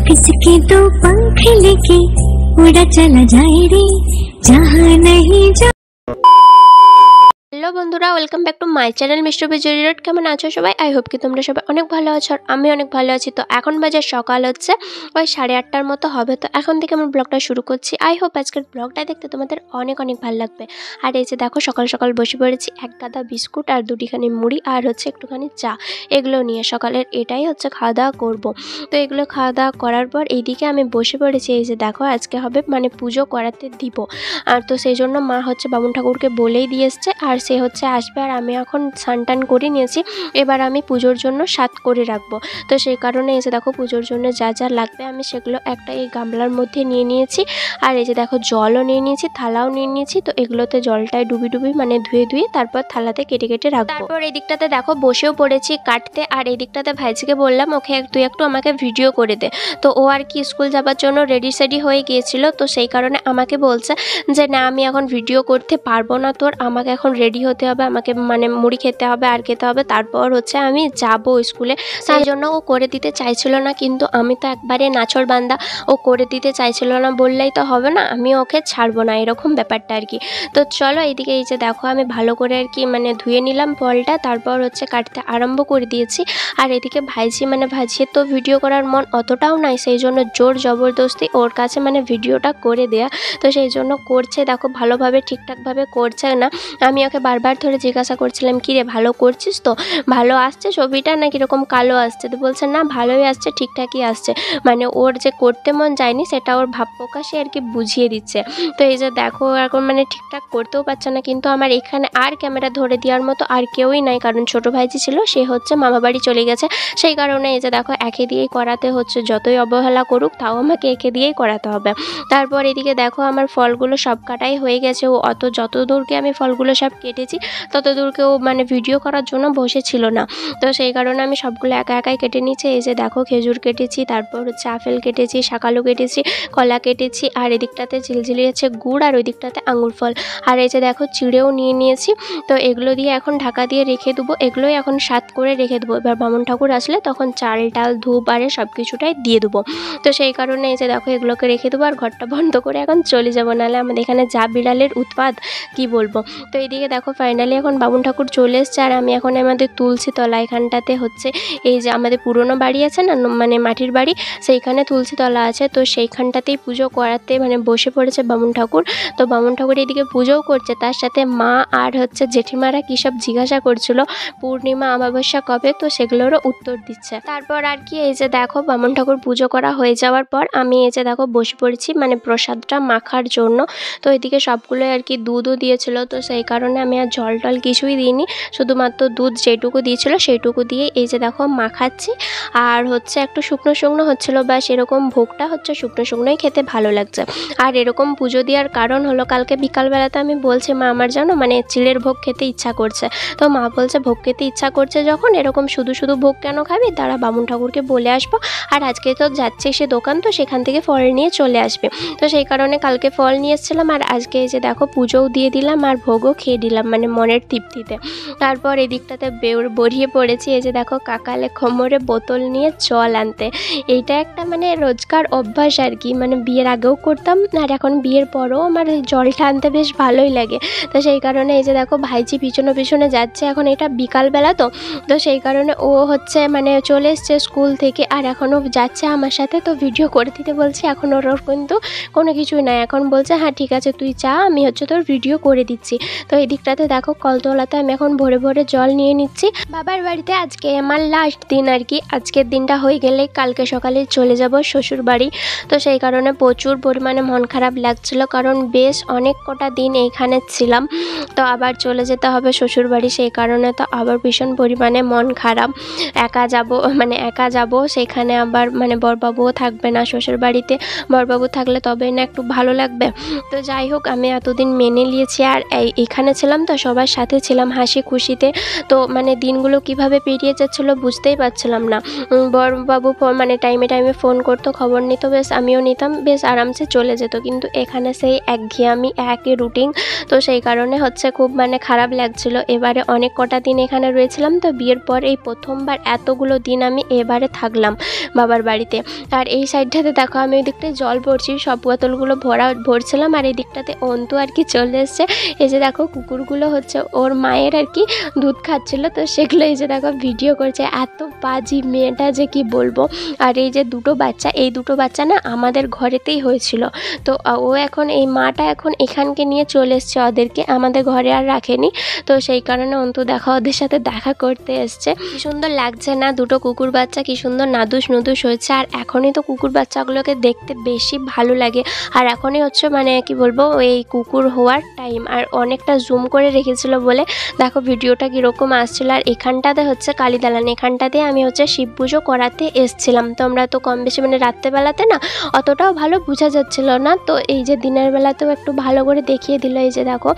किसके दो पंख लेके उड़ा चला जाए रे जहाँ नहीं जा। হ্যালো বন্ধুরা, welcome back to my channel mister Bijoy red. কেমন আছো সবাই? আই হোপ কি তোমরা সবাই অনেক ভালো আছো আর আমি অনেক ভালো আছি। তো এখন বাজে সকাল হচ্ছে ওই 8:30টার মতো হবে। তো এখন থেকে আমার ব্লগটা শুরু করছি। আই হোপ আজকের ব্লগটা দেখতে তোমাদের অনেক অনেক ভালো লাগবে। আর এই যে দেখো সকাল সকাল বসে পড়েছি এক গাদা বিস্কুট আর দুটিখানি মুড়ি আর হচ্ছে একটুখানি চা, এগুলো নিয়ে সকালের এটাই হচ্ছে খাওয়া দাওয়া করবো। তো এগুলো খাওয়া দাওয়া করার পর এইদিকে আমি বসে পড়েছি। এই যে দেখো আজকে হবে মানে পুজো করাতে দিব, আর তো সেই জন্য মা হচ্ছে বামুন ঠাকুরকে বলেই দিয়ে এসছে আর সে হচ্ছে আসবে। আর আমি এখন স্নান করে নিয়েছি, এবার আমি পুজোর জন্য সাত করে রাখবো। তো সেই কারণে এসে দেখো পুজোর জন্য যা যা লাগবে আমি সেগুলো একটা এই গামলার মধ্যে নিয়ে নিয়েছি। আর এই যে দেখো জলও নিয়ে নিয়েছি, থালাও নিয়ে নিয়েছি। তো এগুলোতে জলটায় ডুবি মানে ধুয়ে তারপর থালাতে কেটে রাখবো। তারপর এই দিকটাতে দেখো বসেও পড়েছি কাটতে। আর এই দিকটাতে ভাইজিকে বললাম ওকে তুই একটু আমাকে ভিডিও করে দে। তো ও আর কি স্কুল যাবার জন্য রেডি হয়ে গিয়েছিল। তো সেই কারণে আমাকে বলছে যে না আমি এখন ভিডিও করতে পারবো না, তোর আমাকে এখন রেডি হতে হবে, আমাকে মানে মুড়ি খেতে হবে আর খেতে হবে, তারপর হচ্ছে আমি যাব স্কুলে। সেই জন্য ও করে দিতে চাইছিল না, কিন্তু আমি তো একবারে নাছর বান্দা, ও করে দিতে চাইছিল না বললেই তো হবে না, আমি ওকে ছাড়বো না, এরকম ব্যাপারটা আর কি। তো চলো এইদিকে এই যে দেখো আমি ভালো করে আর কি মানে ধুয়ে নিলাম ফলটা, তারপর হচ্ছে কাটতে আরম্ভ করে দিয়েছি। আর এদিকে ভাইজির তো ভিডিও করার মন অতটাও নাই, সেই জন্য জোর জবরদস্তি ওর কাছে মানে ভিডিওটা করে দেয়া। তো সেই জন্য করছে, দেখো ভালোভাবে ঠিকঠাকভাবে করছে না। আমি ওকে বারবার ধরে জিজ্ঞাসা করছিলাম কি রে ভালো করছিস তো, ভালো আসছে ছবিটা না কীরকম কালো আসছে? তো বলছে না ভালোই আসছে, ঠিকঠাকই আসছে। মানে ওর যে করতে মন যায়নি সেটা ওর ভাব প্রকাশে আর কি বুঝিয়ে দিচ্ছে। তো এই যে দেখো এখন মানে ঠিকঠাক করতেও পারছে না, কিন্তু আমার এখানে আর ক্যামেরা ধরে দেওয়ার মতো আর কেউই নাই, কারণ ছোটো ভাইজি ছিল সে হচ্ছে মামা বাড়ি চলে গেছে। সেই কারণে এই যে দেখো একে দিয়েই করাতে হচ্ছে, যতই অবহেলা করুক তাও আমাকে একে দিয়েই করাতে হবে। তারপর এদিকে দেখো আমার ফলগুলো সব কাটাই হয়ে গেছে। ও যত দূরকে আমি ফলগুলো সব কেটেছি তত দূরকে ও মানে ভিডিও করার জন্য বসেছিল না। তো সেই কারণে আমি সবগুলো একাই কেটে নিচ্ছি। এই যে দেখো খেজুর কেটেছি, তারপর হচ্ছে আপেল কেটেছি, শাকালু কেটেছি, কলা কেটেছি, আর এদিকটাতে ঝিলঝিলি আছে গুড়, আর ওই দিকটাতে আঙুর ফল। আর এই যে দেখো চিড়েও নিয়ে নিয়েছি। তো এগুলো দিয়ে এখন ঢাকা দিয়ে রেখে দেবো, এগুলোই এখন সাত করে রেখে দেবো। এবার বামুন ঠাকুর আসলে তখন চাল টাল ধূপ আর সব কিছুটাই দিয়ে দেবো। তো সেই কারণে এই যে দেখো এগুলোকে রেখে দেবো আর ঘরটা বন্ধ করে এখন চলে যাবো, নাহলে আমাদের এখানে যা বিড়ালের উৎপাত কি বলবো। তো এইদিকে দেখো ফাইনালি এখন বামুন ঠাকুর চলে এসছে। আর আমি এখন আমাদের তুলসী তলা এখানটাতে হচ্ছে এই যে আমাদের পুরনো বাড়ি আছে না মানে মাটির বাড়ি, সেইখানে তুলসী তলা আছে। তো সেইখানটাতেই পুজো করাতে মানে বসে পড়েছে বামুন ঠাকুর। তো বামুন ঠাকুর এদিকে পুজোও করছে, তার সাথে মা আর হচ্ছে জেঠিমারা কী সব জিজ্ঞাসা করছিল পূর্ণিমা অমাবস্যা কবে, তো সেগুলোরও উত্তর দিচ্ছে। তারপর আর কি এই যে দেখো বামুন ঠাকুর পুজো করা হয়ে যাওয়ার পর আমি এই যে দেখো বসে পড়েছি মানে প্রসাদটা মাখার জন্য। তো এদিকে সবগুলোই আর কি দুধও দিয়েছিল, তো সেই কারণে আমি আর জল টল কিছুই দিইনি, শুধুমাত্র দুধ যেটুকু দিয়েছিল সেইটুকু দিয়ে এই যে দেখো মাখাচ্ছি। আর হচ্ছে একটু শুকনো হচ্ছিলো, বা সেরকম ভোগটা হচ্ছে শুকনোই খেতে ভালো লাগছে। আর এরকম পুজো দেওয়ার কারণ হলো কালকে বিকালবেলাতে আমি বলছি মা আমার জানো মানে চিড়ের ভোগ খেতে ইচ্ছা করছে। তো মা বলছে ভোগ খেতে ইচ্ছা করছে যখন এরকম শুধু ভোগ কেন খাবি, তারা বামুন ঠাকুরকে বলে আসবো। আর আজকে তো যাচ্ছে সে দোকান, তো সেখান থেকে ফল নিয়ে চলে আসবে। তো সেই কারণে কালকে ফল নিয়ে এসেছিলাম, আর আজকে এই যে দেখো পুজোও দিয়ে দিলাম আর ভোগও খেয়ে দিলাম মানে মনের তৃপ্তিতে। তারপর এদিকটাতে বেরিয়ে পড়েছি। এই যে দেখো কাকালে কোমরে বোতল নিয়ে জল আনতে, এইটা একটা মানে রোজকার অভ্যাস আর কি, মানে বিয়ের আগেও করতাম আর এখন বিয়ের পরেও আমার জলটা আনতে বেশ ভালোই লাগে। তো সেই কারণে এই যে দেখো ভাইজি পিছনে যাচ্ছে, এখন এটা বিকালবেলা তো সেই কারণে ও হচ্ছে মানে চলে এসছে স্কুল থেকে আর এখনও যাচ্ছে আমার সাথে। তো ভিডিও করে দিতে বলছি, এখন ওর কিন্তু কোনো কিছুই নাই, এখন বলছে হ্যাঁ ঠিক আছে তুই চা, আমি হচ্ছে তোর ভিডিও করে দিচ্ছি। তো এই দিকটাতে দেখো কলতলাতে আমি এখন ভরে জল নিয়ে নিচ্ছি। বাবার বাড়িতে আজকে আমার লাস্ট দিন আর কি, আজকের দিনটা হয়ে গেলে কালকে সকালে চলে যাব শ্বশুর বাড়ি। তো সেই কারণে প্রচুর পরিমাণে মন খারাপ লাগছিল, কারণ বেশ অনেক কটা দিন এইখানে ছিলাম, তো আবার চলে যেতে হবে শ্বশুর বাড়ি। সেই কারণে তো আবার ভীষণ পরিমাণে মন খারাপ, একা যাব সেখানে আবার মানে বরবাবুও থাকবে না শ্বশুর বাড়িতে, বরবাবু থাকলে তবেই না একটু ভালো লাগবে। তো যাই হোক আমি এতদিন মেনে নিয়েছি, আর এইখানে ছিলাম তো সবার সাথে ছিলাম হাসি খুশিতে। তো মানে দিনগুলো কিভাবে পেরিয়ে যাচ্ছিলো বুঝতেই পারছিলাম না। বড়বাবু মানে টাইমে টাইমে ফোন করতো, খবর নিত, বেশ আমিও নিতাম, বেশ আরামসে চলে যেত। কিন্তু এখানে সেই একঘেয়েমি, একই রুটিন। তো সেই কারণে হচ্ছে খুব মানে খারাপ লাগছিল। এবারে অনেক কটা দিন এখানে রয়েছিলাম, তো বিয়ের পর এই প্রথমবার এতগুলো দিন আমি এবারে থাকলাম বাবার বাড়িতে। আর এই সাইডটাতে দেখো আমি ওই দিকটায় জল ভরছি, সব বোতলগুলো ভরছিলাম। আর এই দিকটাতে অন্তু আর কি চলে এসছে। এই যে দেখো কুকুরগুলো হচ্ছে ওর মায়ের আর কি দুধ খাচ্ছিলো, তো সেগুলো এই যে দেখো ভিডিও করছে। এত বাজি মেয়েটা যে কি বলবো। আর এই যে দুটো বাচ্চা, এই দুটো বাচ্চা না আমাদের ঘরেতেই হয়েছিল। তো ও এখন এই মাটা এখন এখানকে নিয়ে চলে এসছে ওদেরকে, আমাদের ঘরে আর রাখেনি। তো সেই কারণে অন্তু দেখো ওদের সাথে দেখা করতে এসছে। কি সুন্দর লাগছে না দুটো কুকুর বাচ্চা, কি সুন্দর নাদুস নুদুস হয়েছে। আর এখনই তো কুকুর বাচ্চাগুলোকে দেখতে বেশি ভালো লাগে। আর এখনই হচ্ছে মানে কি বলবো এই কুকুর হওয়ার টাইম। আর অনেকটা জুম করে রেখেছিল বলে দেখো ভিডিওটা কীরকম আসছিল। আর এখানটাতে হচ্ছে কালীদালান, এখানটাতে আমি হচ্ছে শিব পুজো করাতে এসছিলাম। তোমরা তো কম বেশি মানে রাত্রেবেলাতে না অতটাও ভালো বোঝা যাচ্ছিল না, তো এই যে দিনের বেলাতেও একটু ভালো করে দেখিয়ে দিল। এই যে দেখো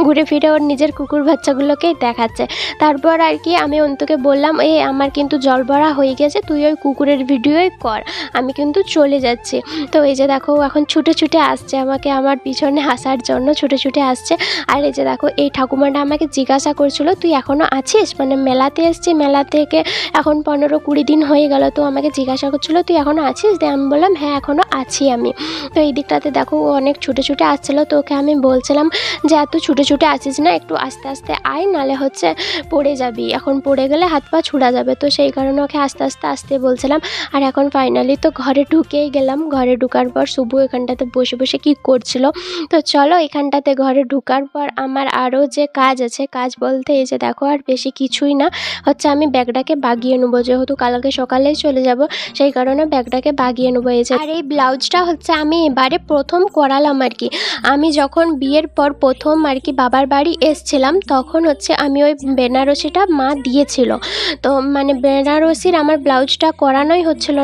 ঘুরে ফিরে ওর নিজের কুকুর বাচ্চাগুলোকেই দেখাচ্ছে। তারপর আর কি আমি অন্তুকে বললাম আমার কিন্তু জল ভরা হয়ে গেছে, তুই ওই কুকুরের ভিডিওই কর, আমি কিন্তু চলে যাচ্ছি। তো এই যে দেখো এখন ছুটে ছুটে আসছে আমাকে, আমার পিছনে আসার জন্য ছুটে ছুটে আসছে। আর এই যে দেখো এই ঠাকুমাটা আমাকে জিজ্ঞাসা করছিল তুই এখনও আছিস, মানে মেলাতে এসছি, মেলা থেকে এখন 15-20 দিন হয়ে গেল। তো আমাকে জিজ্ঞাসা করছিলো তুই এখনও আছিস, দিয়ে আমি বললাম হ্যাঁ এখনও আছি আমি। তো এই দিকটাতে দেখো ও অনেক ছুটে ছুটে আসছিলো। তো ওকে আমি বলছিলাম যে এত ছুটে ছুটে আসিস না, একটু আস্তে আস্তে আয়, নালে হচ্ছে পড়ে যাবি, এখন পড়ে গেলে হাত পা ছুড়া যাবে। তো সেই কারণে ওকে আস্তে আস্তে আসতে বলছিলাম। আর এখন ফাইনালি তো ঘরে ঢুকেই গেলাম। ঘরে ঢুকার পর শুভ এখানটাতে বসে বসে কী করছিল। তো চলো এখানটাতে ঘরে ঢুকার পর আমার আরও যে কাজ আছে, কাজ বলতে এই যে দেখো আর বেশি কিছুই না, হচ্ছে আমি ব্যাগটাকে বাগিয়ে নেবো, যেহেতু কালকে সকালেই চলে যাব সেই কারণে ব্যাগটাকে বাগিয়ে নেবো। এই যে আর এই ব্লাউজটা হচ্ছে আমি এবারে প্রথম করালাম আর কি। আমি যখন বিয়ের পর প্রথম আর কি বাবার বাড়ি এসছিলাম তখন হচ্ছে আমি ওই বেনারসিটা মা দিয়েছিল। তো মানে বেনারসির আমার ব্লাউজটা করানোই হচ্ছিল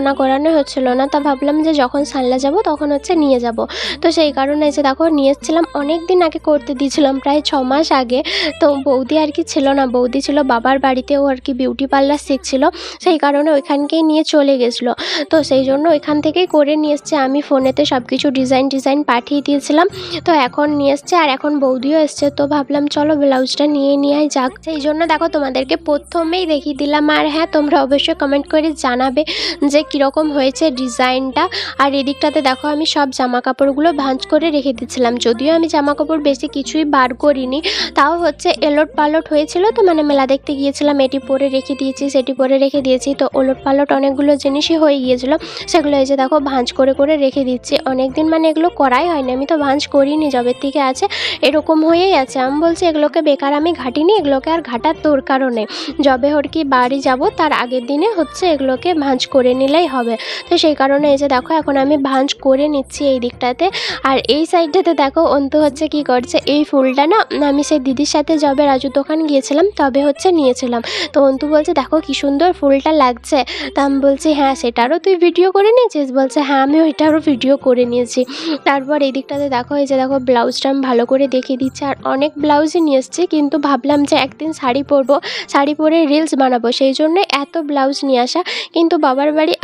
না। তা ভাবলাম যে যখন সানলা যাব তখন হচ্ছে নিয়ে যাব। তো সেই কারণে এসে দেখো নিয়ে এসেছিলাম, অনেক দিন আগে করতে দিয়েছিলাম, প্রায় 6 মাস আগে। তো বৌদি আর কি ছিল না, বৌদি ছিল বাবার বাড়িতে, ও আর কি বিউটি পার্লার শিখছিল, সেই কারণে ওইখানকেই নিয়ে চলে গেছিলো। তো সেই জন্য ওইখান থেকেই করে নিয়ে এসছে। আমি ফোনেতে সব কিছু ডিজাইন পাঠিয়ে দিয়েছিলাম, তো এখন নিয়ে এসছে। আর এখন বৌদিও এসছে, তো ভাবলাম চলো ব্লাউজটা নিয়ে যাক। সেই জন্য দেখো তোমাদেরকে প্রথমেই দেখিয়ে দিলাম। আর হ্যাঁ তোমরা অবশ্যই কমেন্ট করে জানাবে যে কীরকম হয়েছে ডিজাইনটা। আর এদিকটাতে দেখো আমি সব জামা কাপড়গুলো ভাঁজ করে রেখে দিচ্ছিলাম, যদিও আমি জামা কাপড় বেশি কিছুই বার করিনি, তাও হচ্ছে এলোট পালট হয়েছিল। তো মানে মেলা দেখতে গিয়েছিলাম, এটি পরে রেখে দিয়েছি, সেটি পরে রেখে দিয়েছি, তো ওলট পালট অনেকগুলো জিনিসই হয়ে গিয়েছিলো, সেগুলো এই যে দেখো ভাঁজ করে রেখে দিচ্ছি। অনেকদিন মানে এগুলো করাই হয়নি, আমি তো ভাঁজ করিনি, যবের থেকে আছে এরকম হয়েই আছে। আমি বলছি এগুলোকে বেকার আমি ঘাটিনি, এগুলোকে আর ঘাটার দরকারও নেই, যবে ওর কি বাড়ি যাব তার আগের দিনে হচ্ছে এগুলোকে ভাঁজ করে নিলেই হবে। তো সেই কারণে এই যে দেখো এখন আমি ভাঁজ করে নিচ্ছি এই দিকটাতে। আর এই সাইডটাতে দেখো অন্তু হচ্ছে কি করছে, এই ফুলটা না আমি সেই দিদির সাথে যবে রাজুর দোকান গিয়েছিলাম তবে হচ্ছে নিয়েছিলাম। তো অন্তু বলছে দেখো কি সুন্দর ফুলটা লাগছে। তা আমি বলছি হ্যাঁ সেটারও তুই ভিডিও করে নিয়েছিস, বলছে হ্যাঁ আমি ওইটারও ভিডিও করে নিয়েছি। তারপর এই দিকটাতে দেখো এই যে দেখো ব্লাউজটা আমি ভালো করে দেখিয়ে দিচ্ছি। আর অনেক ব্লাউজই নিয়ে এসেছি, কিন্তু ভাবলাম যে একদিন শাড়ি পরবো, শাড়ি পরে রিলস বানাবো, সেই জন্য এত ব্লাউজ নিয়ে আসা। কিন্তু বাবার বাড়ি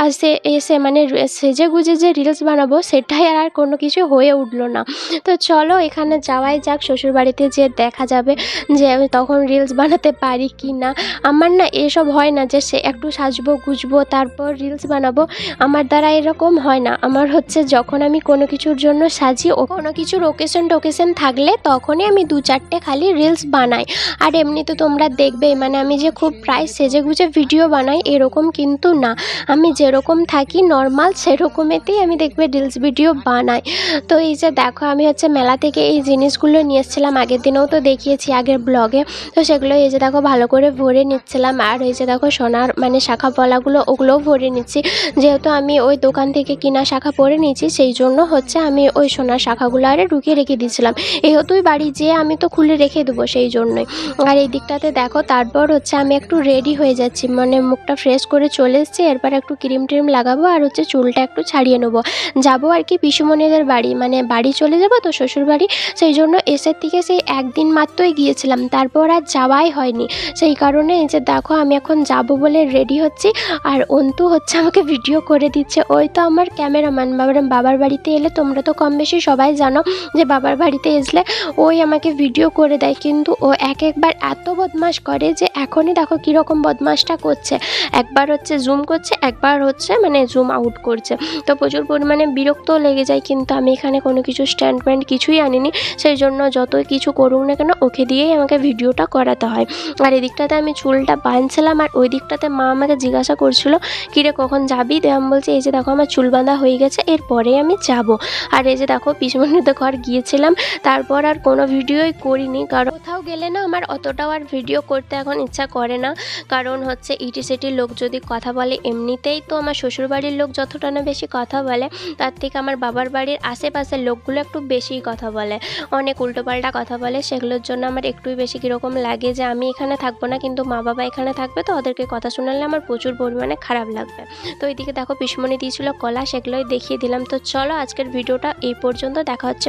এসে মানে সেজে গুজে যে রিলস বানাবো সেটাই আর কোনো কিছু হয়ে উঠলো না। তো চলো এখানে যাওয়াই যাক, শ্বশুরবাড়িতে যে দেখা যাবে যে আমি তখন রিলস বানাতে পারি কি না। আমার না এসব হয় না যে সে একটু সাজবো গুজবো তারপর রিলস বানাবো, আমার দ্বারা এরকম হয় না। আমার হচ্ছে যখন আমি কোনো কিছুর জন্য সাজি, ও কোনো কিছুর ওকেশন থাকলে তখনই আমি 2-4টে খালি রিলস বানাই। আর এমনি তো তোমরা দেখবেই মানে আমি যে খুব প্রায় সেজে গুজে ভিডিও বানাই এরকম কিন্তু না, আমি যেরকম থাকি নর্মাল সেরকমেতেই আমি দেখবে রিলস ভিডিও বানাই। তো এই যে দেখো আমি হচ্ছে মেলা থেকে এই জিনিসগুলো নিয়ে এসেছিলাম, আগের দিনেও তো দেখিয়েছি আগের ব্লগে। তো সেগুলো এই যে দেখো ভালো করে ভরে নিচ্ছিলাম। আর এই যে দেখো সোনার মানে শাখা পলাগুলো ওগুলোও ভরে নিচ্ছি। যেহেতু আমি ওই দোকান থেকে কিনা শাখা পরে নিয়েছি, সেই জন্য হচ্ছে আমি ওই সোনার শাখাগুলো আরে ঢুকিয়ে রেখে দিয়েছিলাম। যেহেতুই বাড়ি যেয়ে আমি তো খুলে রেখে দেবো, সেই জন্যই। আর এই দিকটাতে দেখো, তারপর হচ্ছে আমি একটু রেডি হয়ে যাচ্ছি, মানে মুখটা ফ্রেশ করে চলে এসেছি। এরপর একটু ক্রিম ট্রিম লাগাবো আর হচ্ছে চুলটা একটু ছাড়িয়ে নেবো। যাবো আর কি পিসুমণিদের বাড়ি, মানে বাড়ি চলে যাবো তো শ্বশুর বাড়ি, সেই জন্য এসের থেকে সেই একদিন মাত্রই গিয়েছিলাম, তারপর আর যাওয়াই হয়নি। সেই কারণে এই যে দেখো আমি এখন যাব বলে রেডি হচ্ছি, আর অন্তু হচ্ছে আমাকে ভিডিও করে দিচ্ছে। ওই তো আমার ক্যামেরাম্যান। বাবার বাড়িতে এলে তোমরা তো কম বেশি সবাই জানো যে বাবার বাড়িতে আসলে ওই আমাকে ভিডিও করে দেয়, কিন্তু ও একবার এত বদমাশ করে যে এখনই দেখো কীরকম বদমাশটা করছে। একবার হচ্ছে জুম করছে, একবার হচ্ছে মানে জুম আউট করছে, তো প্রচুর পরিমাণে বিরক্তও লেগে যায়। কিন্তু আমি এখানে কোনো কিছু স্ট্যান্ড প্যান্ড কিছুই আনিনি, সেই জন্য যতই কিছু করুক না কেন ওকে দিয়েই আমাকে ভিডিওটা করাতে হয়। আর এদিকটাতে আমি চুলটা বাঁধছিলাম, আর ওই দিকটাতে মা আমাকে জিজ্ঞাসা করছিল কিরে কখন যাবি, তো আমি বলছি এই যে দেখো আমার চুল বাঁধা হয়ে গেছে, এরপরে আমি যাব। আর এই যে দেখো পিসুমণিদের ঘর গিয়েছিলাম, তারপর আর কোনো ভিডিওই করিনি, কারণ কোথাও গেলে না আমার অতটাও আর ভিডিও করতে এখন ইচ্ছা করে না। কারণ হচ্ছে ইটি সিটির লোক যদি কথা বলে, এমনিতেই তো আমার শ্বশুরবাড়ির লোক যতটা না বেশি কথা বলে, তার থেকে আমার বাবার বাড়ির আশেপাশের লোকগুলো একটু বেশিই কথা বলে, অনেক উল্টোপাল্টা কথা বলে। সেগুলোর জন্য আমার একটুই বেশি কীরকম লাগে যে আমি এখানে থাকবো না, কিন্তু মা বাবা এখানে থাকবে, তো ওদেরকে কথা শোনালে আমার প্রচুর পরিমাণে খারাপ লাগবে। তো এইদিকে দেখো পিসুমণি দিয়েছিল কলা, সেগুলোই দেখিয়ে দিলাম। তো চলো আজকের ভিডিওটা এই পর্যন্ত, দেখা হচ্ছে।